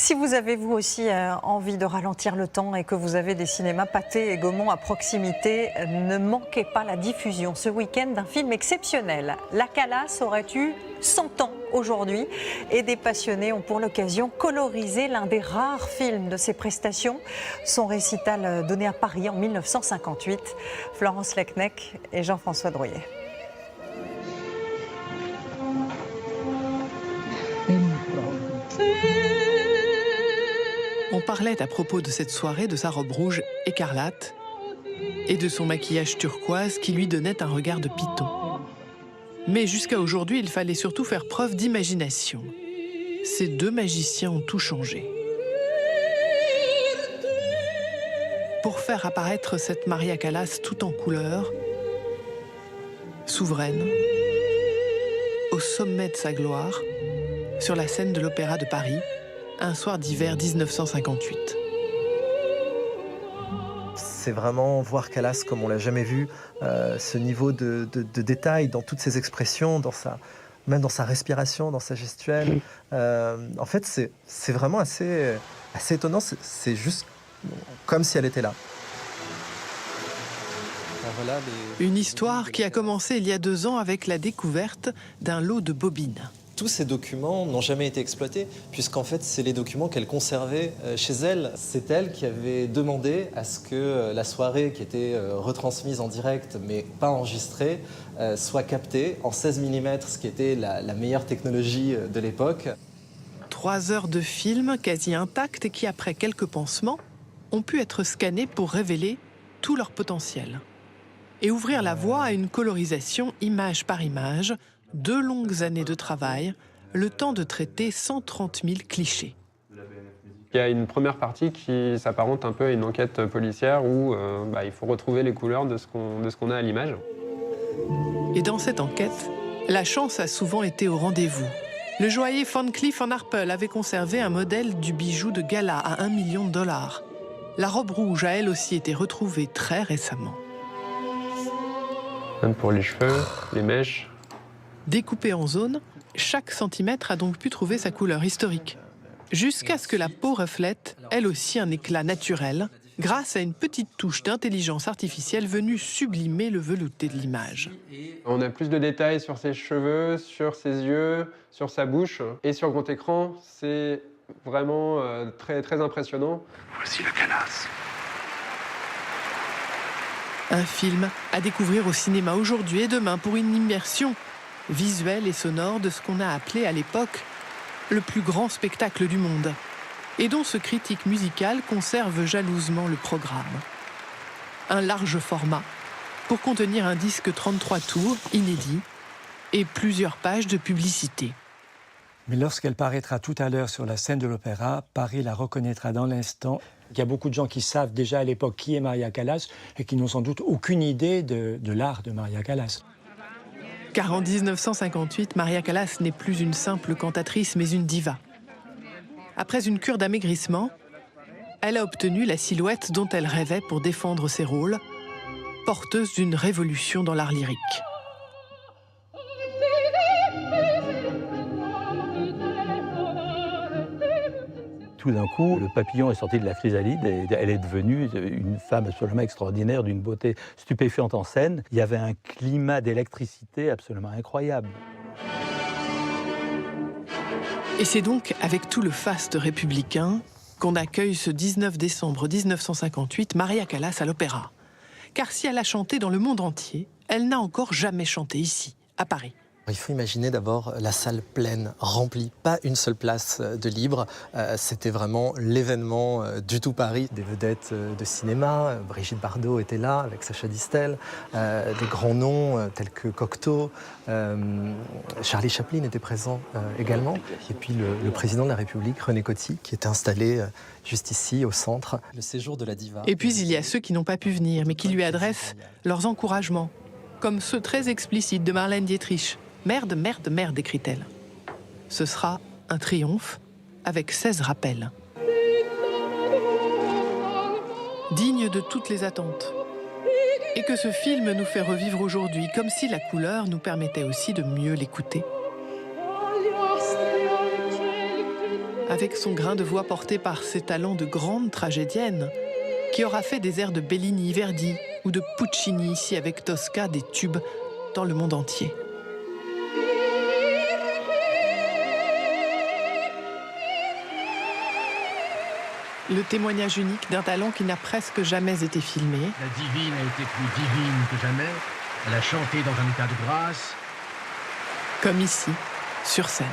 Si vous avez vous aussi envie de ralentir le temps et que vous avez des cinémas Pathé et Gaumont à proximité, ne manquez pas la diffusion ce week-end d'un film exceptionnel. La Calas aurait eu 100 ans aujourd'hui et des passionnés ont pour l'occasion colorisé l'un des rares films de ses prestations, son récital donné à Paris en 1958. Florence Lecnec et Jean-François Drouillet. On parlait à propos de cette soirée de sa robe rouge écarlate et de son maquillage turquoise qui lui donnait un regard de python. Mais jusqu'à aujourd'hui, il fallait surtout faire preuve d'imagination. Ces deux magiciens ont tout changé. Pour faire apparaître cette Maria Callas tout en couleurs, souveraine, au sommet de sa gloire, sur la scène de l'Opéra de Paris, un soir d'hiver 1958. C'est vraiment voir Callas comme on l'a jamais vu, ce niveau de détail dans toutes ses expressions, même dans sa respiration, dans sa gestuelle. En fait, c'est vraiment assez étonnant, c'est juste comme si elle était là. Voilà Une histoire qui a commencé il y a 2 ans avec la découverte d'un lot de bobines. Tous ces documents n'ont jamais été exploités, puisqu'en fait, c'est les documents qu'elle conservait chez elle. C'est elle qui avait demandé à ce que la soirée, qui était retransmise en direct, mais pas enregistrée, soit captée en 16 mm, ce qui était la meilleure technologie de l'époque. 3 heures de film quasi intacts et qui, après quelques pansements, ont pu être scannés pour révéler tout leur potentiel. Et ouvrir la voie à une colorisation image par image, 2 longues années de travail, le temps de traiter 130 000 clichés. Il y a une première partie qui s'apparente un peu à une enquête policière où il faut retrouver les couleurs de ce qu'on a à l'image. Et dans cette enquête, la chance a souvent été au rendez-vous. Le joaillier Van Cleef & Arpels avait conservé un modèle du bijou de gala à $1 million. La robe rouge a elle aussi été retrouvée très récemment. Même pour les cheveux, les mèches. Découpée en zones, chaque centimètre a donc pu trouver sa couleur historique, jusqu'à ce que la peau reflète, elle aussi, un éclat naturel, grâce à une petite touche d'intelligence artificielle venue sublimer le velouté de l'image. On a plus de détails sur ses cheveux, sur ses yeux, sur sa bouche. Et sur grand écran, c'est vraiment très, très impressionnant. Voici la Calas. Un film à découvrir au cinéma aujourd'hui et demain pour une immersion visuelle et sonore de ce qu'on a appelé à l'époque le plus grand spectacle du monde, et dont ce critique musical conserve jalousement le programme. Un large format pour contenir un disque 33 tours inédit et plusieurs pages de publicité. Mais lorsqu'elle paraîtra tout à l'heure sur la scène de l'opéra, Paris la reconnaîtra dans l'instant. Il y a beaucoup de gens qui savent déjà à l'époque qui est Maria Callas et qui n'ont sans doute aucune idée de l'art de Maria Callas. Car en 1958, Maria Callas n'est plus une simple cantatrice, mais une diva. Après une cure d'amaigrissement, elle a obtenu la silhouette dont elle rêvait pour défendre ses rôles, porteuse d'une révolution dans l'art lyrique. Tout d'un coup, le papillon est sorti de la chrysalide et elle est devenue une femme absolument extraordinaire, d'une beauté stupéfiante en scène. Il y avait un climat d'électricité absolument incroyable. Et c'est donc avec tout le faste républicain qu'on accueille ce 19 décembre 1958 Maria Callas à l'Opéra. Car si elle a chanté dans le monde entier, elle n'a encore jamais chanté ici, à Paris. Il faut imaginer d'abord la salle pleine, remplie, pas une seule place de libre. C'était vraiment l'événement du tout Paris. Des vedettes de cinéma, Brigitte Bardot était là avec Sacha Distel, des grands noms tels que Cocteau, Charlie Chaplin était présent également, et puis le président de la République, René Coty, qui était installé juste ici, au centre. Le séjour de la diva. Et puis il y a ceux qui n'ont pas pu venir, mais qui lui adressent leurs encouragements, comme ceux très explicites de Marlène Dietrich. Merde, merde, merde, écrit-elle. Ce sera un triomphe avec 16 rappels. Digne de toutes les attentes. Et que ce film nous fait revivre aujourd'hui, comme si la couleur nous permettait aussi de mieux l'écouter. avec son grain de voix porté par ses talents de grande tragédienne, qui aura fait des airs de Bellini, Verdi ou de Puccini ici avec Tosca, des tubes dans le monde entier. Le témoignage unique d'un talent qui n'a presque jamais été filmé. La divine a été plus divine que jamais. Elle a chanté dans un état de grâce. Comme ici, sur scène.